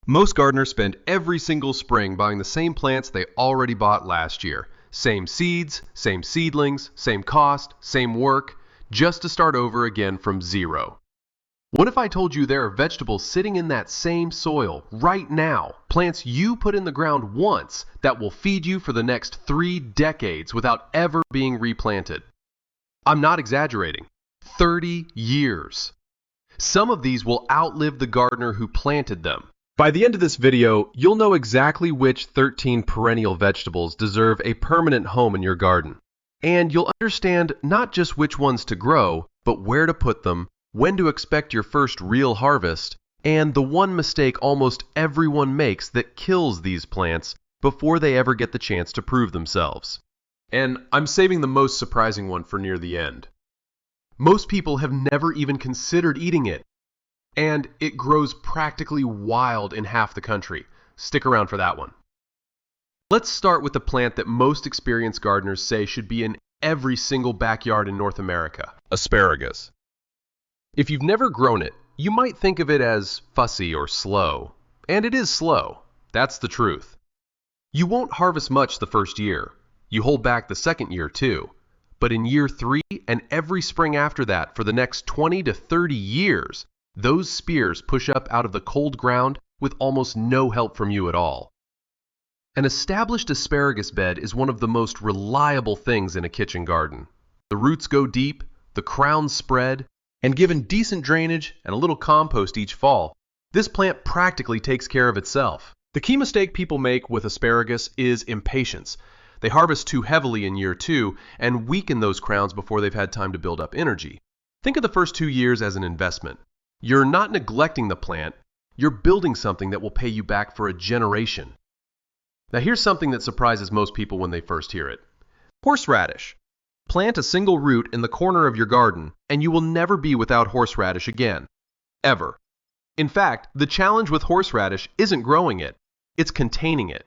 Most gardeners spend every single spring buying the same plants they already bought last year. Same seeds, same seedlings, same cost, same work, just to start over again from zero. What if I told you there are vegetables sitting in that same soil right now, plants you put in the ground once that will feed you for the next 3 decades without ever being replanted? I'm not exaggerating. 30 years. Some of these will outlive the gardener who planted them. By the end of this video, you'll know exactly which 13 perennial vegetables deserve a permanent home in your garden. And you'll understand not just which ones to grow, but where to put them, when to expect your first real harvest, and the one mistake almost everyone makes that kills these plants before they ever get the chance to prove themselves. And I'm saving the most surprising one for near the end. Most people have never even considered eating it. And it grows practically wild in half the country. Stick around for that one. Let's start with the plant that most experienced gardeners say should be in every single backyard in North America: asparagus. If you've never grown it, you might think of it as fussy or slow. And it is slow. That's the truth. You won't harvest much the first year. You hold back the second year too. But in year 3 and every spring after that for the next 20 to 30 years, those spears push up out of the cold ground with almost no help from you at all. An established asparagus bed is one of the most reliable things in a kitchen garden. The roots go deep, the crowns spread, and given decent drainage and a little compost each fall, this plant practically takes care of itself. The key mistake people make with asparagus is impatience. They harvest too heavily in year 2 and weaken those crowns before they've had time to build up energy. Think of the first 2 years as an investment. You're not neglecting the plant, you're building something that will pay you back for a generation. Now here's something that surprises most people when they first hear it. Horseradish. Plant a single root in the corner of your garden, and you will never be without horseradish again. Ever. In fact, the challenge with horseradish isn't growing it, it's containing it.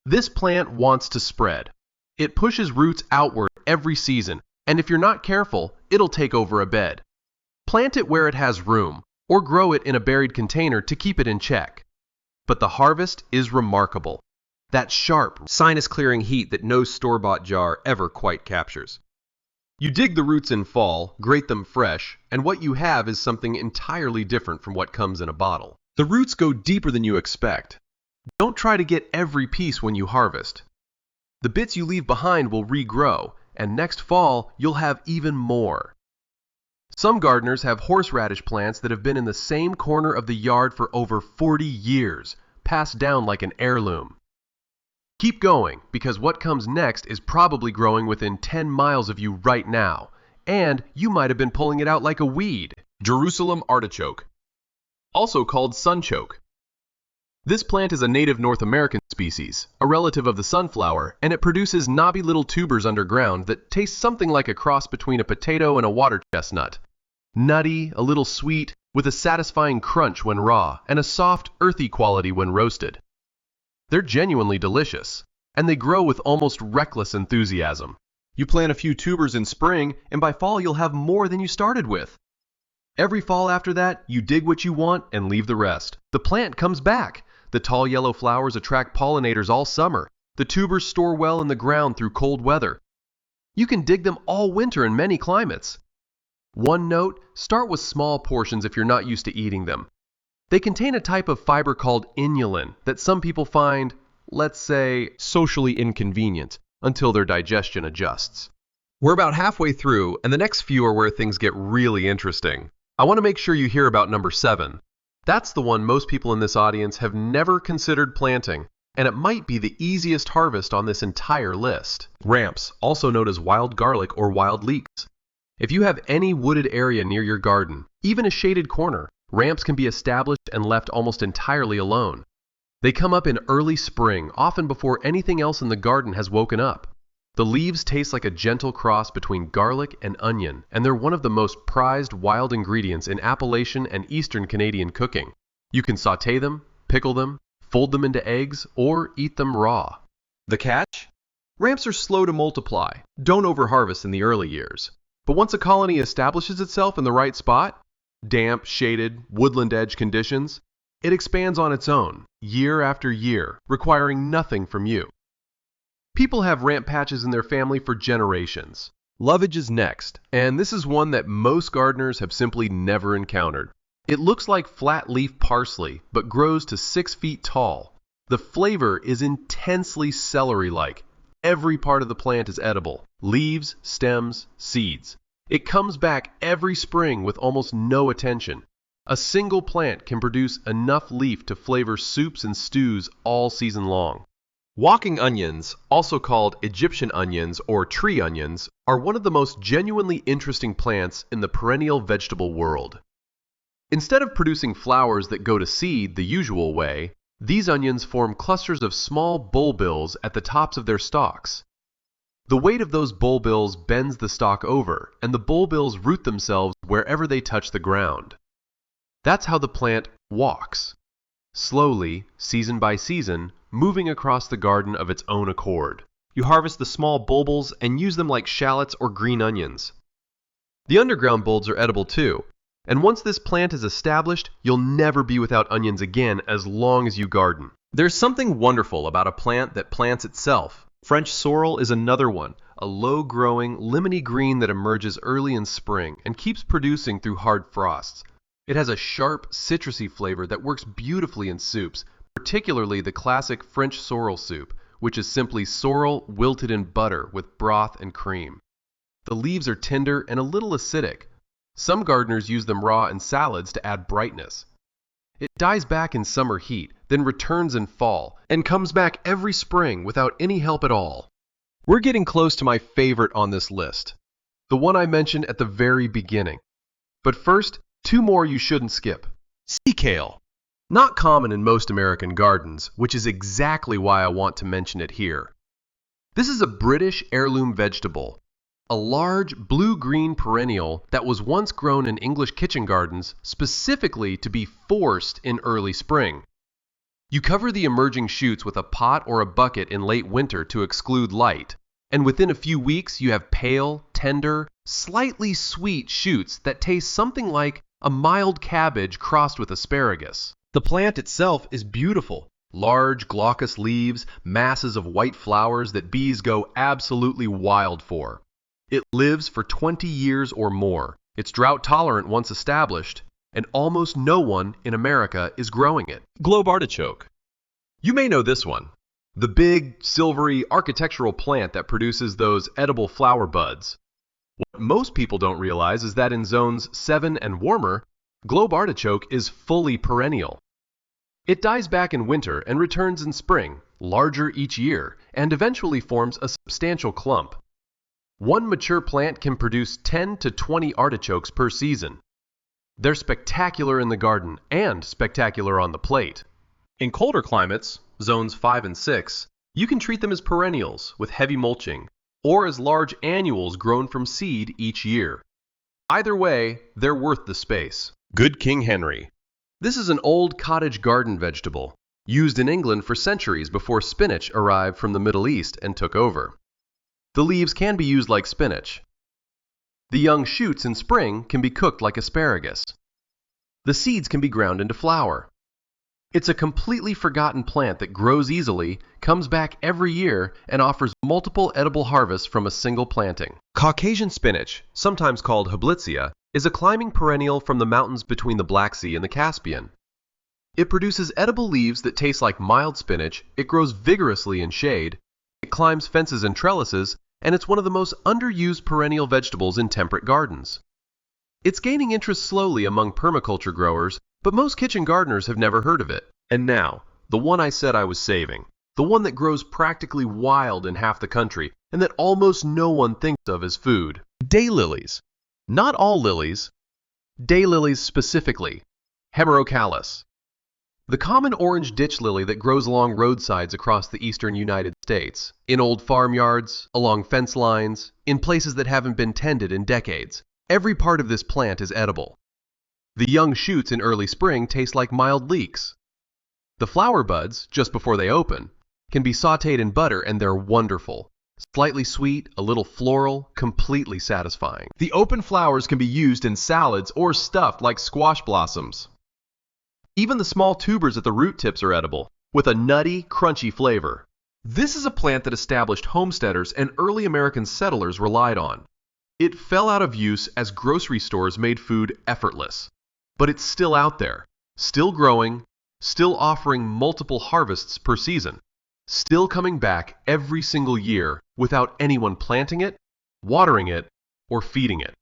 This plant wants to spread. It pushes roots outward every season, and if you're not careful, it'll take over a bed. Plant it where it has room, or grow it in a buried container to keep it in check. But the harvest is remarkable. That sharp, sinus-clearing heat that no store-bought jar ever quite captures. You dig the roots in fall, grate them fresh, and what you have is something entirely different from what comes in a bottle. The roots go deeper than you expect. Don't try to get every piece when you harvest. The bits you leave behind will regrow, and next fall you'll have even more. Some gardeners have horseradish plants that have been in the same corner of the yard for over 40 years, passed down like an heirloom. Keep going, because what comes next is probably growing within 10 miles of you right now, and you might have been pulling it out like a weed. Jerusalem artichoke, also called sunchoke. This plant is a native North American species, a relative of the sunflower, and it produces knobby little tubers underground that taste something like a cross between a potato and a water chestnut. Nutty, a little sweet, with a satisfying crunch when raw, and a soft, earthy quality when roasted. They're genuinely delicious, and they grow with almost reckless enthusiasm. You plant a few tubers in spring, and by fall you'll have more than you started with. Every fall after that, you dig what you want and leave the rest. The plant comes back. The tall yellow flowers attract pollinators all summer. The tubers store well in the ground through cold weather. You can dig them all winter in many climates. One note, start with small portions if you're not used to eating them. They contain a type of fiber called inulin that some people find, let's say, socially inconvenient until their digestion adjusts. We're about halfway through, and the next few are where things get really interesting. I want to make sure you hear about number 7. That's the one most people in this audience have never considered planting, and it might be the easiest harvest on this entire list. Ramps, also known as wild garlic or wild leeks. If you have any wooded area near your garden, even a shaded corner, ramps can be established and left almost entirely alone. They come up in early spring, often before anything else in the garden has woken up. The leaves taste like a gentle cross between garlic and onion, and they're one of the most prized wild ingredients in Appalachian and Eastern Canadian cooking. You can sauté them, pickle them, fold them into eggs, or eat them raw. The catch? Ramps are slow to multiply. Don't overharvest in the early years. But once a colony establishes itself in the right spot, damp, shaded, woodland edge conditions, It expands on its own, year after year, requiring nothing from you. People have ramp patches in their family for generations. Lovage is next, and this is one that most gardeners have simply never encountered. It looks like flat-leaf parsley, but grows to 6 feet tall. The flavor is intensely celery-like. Every part of the plant is edible: leaves, stems, seeds. It comes back every spring with almost no attention. A single plant can produce enough leaf to flavor soups and stews all season long. Walking onions, also called Egyptian onions or tree onions, are one of the most genuinely interesting plants in the perennial vegetable world. Instead of producing flowers that go to seed the usual way, these onions form clusters of small bulbils at the tops of their stalks. The weight of those bulbils bends the stalk over, and the bulbils root themselves wherever they touch the ground. That's how the plant walks, slowly, season by season, moving across the garden of its own accord. You harvest the small bulbils and use them like shallots or green onions. The underground bulbs are edible too, and once this plant is established, you'll never be without onions again as long as you garden. There's something wonderful about a plant that plants itself. French sorrel is another one, a low-growing, lemony green that emerges early in spring and keeps producing through hard frosts. It has a sharp, citrusy flavor that works beautifully in soups, particularly the classic French sorrel soup, which is simply sorrel wilted in butter with broth and cream. The leaves are tender and a little acidic. Some gardeners use them raw in salads to add brightness. It dies back in summer heat, then returns in fall, and comes back every spring without any help at all. We're getting close to my favorite on this list, the one I mentioned at the very beginning. But first, 2 more you shouldn't skip. Sea kale. Not common in most American gardens, which is exactly why I want to mention it here. This is a British heirloom vegetable, a large blue-green perennial that was once grown in English kitchen gardens specifically to be forced in early spring. You cover the emerging shoots with a pot or a bucket in late winter to exclude light, and within a few weeks you have pale, tender, slightly sweet shoots that taste something like a mild cabbage crossed with asparagus. The plant itself is beautiful. Large, glaucous leaves, masses of white flowers that bees go absolutely wild for. It lives for 20 years or more. It's drought tolerant once established, and almost no one in America is growing it. Globe artichoke. You may know this one. The big, silvery, architectural plant that produces those edible flower buds. What most people don't realize is that in zones 7 and warmer, globe artichoke is fully perennial. It dies back in winter and returns in spring, larger each year, and eventually forms a substantial clump. One mature plant can produce 10 to 20 artichokes per season. They're spectacular in the garden and spectacular on the plate. In colder climates, zones 5 and 6, you can treat them as perennials with heavy mulching, or as large annuals grown from seed each year. Either way, they're worth the space. Good King Henry. This is an old cottage garden vegetable, used in England for centuries before spinach arrived from the Middle East and took over. The leaves can be used like spinach. The young shoots in spring can be cooked like asparagus. The seeds can be ground into flour. It's a completely forgotten plant that grows easily, comes back every year, and offers multiple edible harvests from a single planting. Caucasian spinach, sometimes called Habilitia, is a climbing perennial from the mountains between the Black Sea and the Caspian. It produces edible leaves that taste like mild spinach, it grows vigorously in shade, it climbs fences and trellises, and it's one of the most underused perennial vegetables in temperate gardens. It's gaining interest slowly among permaculture growers, but most kitchen gardeners have never heard of it. And now, the one I said I was saving. The one that grows practically wild in half the country, and that almost no one thinks of as food. Daylilies. Not all lilies. Daylilies specifically. Hemerocallis. The common orange ditch lily that grows along roadsides across the eastern United States, in old farmyards, along fence lines, in places that haven't been tended in decades. Every part of this plant is edible. The young shoots in early spring taste like mild leeks. The flower buds, just before they open, can be sautéed in butter and they're wonderful. Slightly sweet, a little floral, completely satisfying. The open flowers can be used in salads or stuffed like squash blossoms. Even the small tubers at the root tips are edible, with a nutty, crunchy flavor. This is a plant that established homesteaders and early American settlers relied on. It fell out of use as grocery stores made food effortless. But it's still out there, still growing, still offering multiple harvests per season, still coming back every single year without anyone planting it, watering it, or feeding it.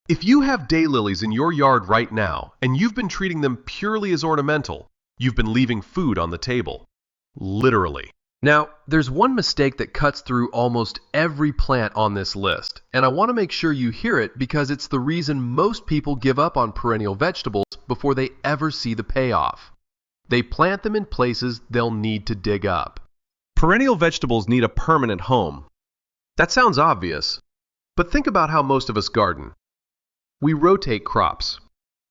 If you have daylilies in your yard right now and you've been treating them purely as ornamental, you've been leaving food on the table. Literally. Now, there's one mistake that cuts through almost every plant on this list, and I want to make sure you hear it because it's the reason most people give up on perennial vegetables before they ever see the payoff. They plant them in places they'll need to dig up. Perennial vegetables need a permanent home. That sounds obvious, but think about how most of us garden. We rotate crops.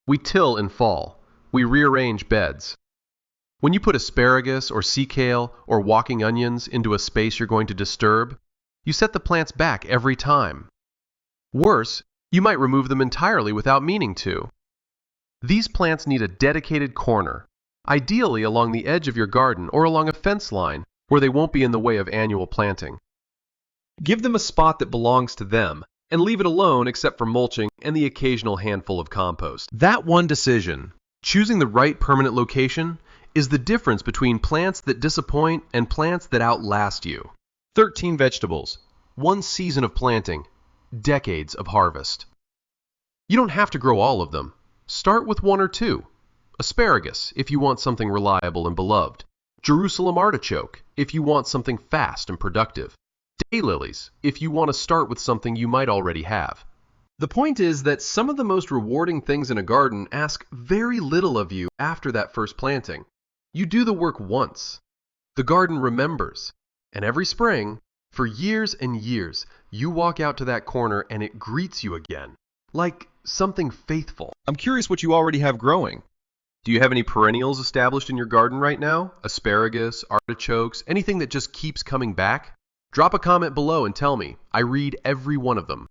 We till in fall. We rearrange beds. When you put asparagus or sea kale or walking onions into a space you're going to disturb, you set the plants back every time. Worse, you might remove them entirely without meaning to. These plants need a dedicated corner, ideally along the edge of your garden or along a fence line where they won't be in the way of annual planting. Give them a spot that belongs to them, and leave it alone except for mulching and the occasional handful of compost. That one decision, choosing the right permanent location, is the difference between plants that disappoint and plants that outlast you. 13 vegetables, 1 season of planting, decades of harvest. You don't have to grow all of them. Start with 1 or 2. Asparagus, if you want something reliable and beloved. Jerusalem artichoke, if you want something fast and productive. Daylilies, if you want to start with something you might already have. The point is that some of the most rewarding things in a garden ask very little of you after that first planting. You do the work once. The garden remembers. And every spring, for years and years, you walk out to that corner and it greets you again, like something faithful. I'm curious what you already have growing. Do you have any perennials established in your garden right now? Asparagus, artichokes, anything that just keeps coming back? Drop a comment below and tell me. I read every one of them.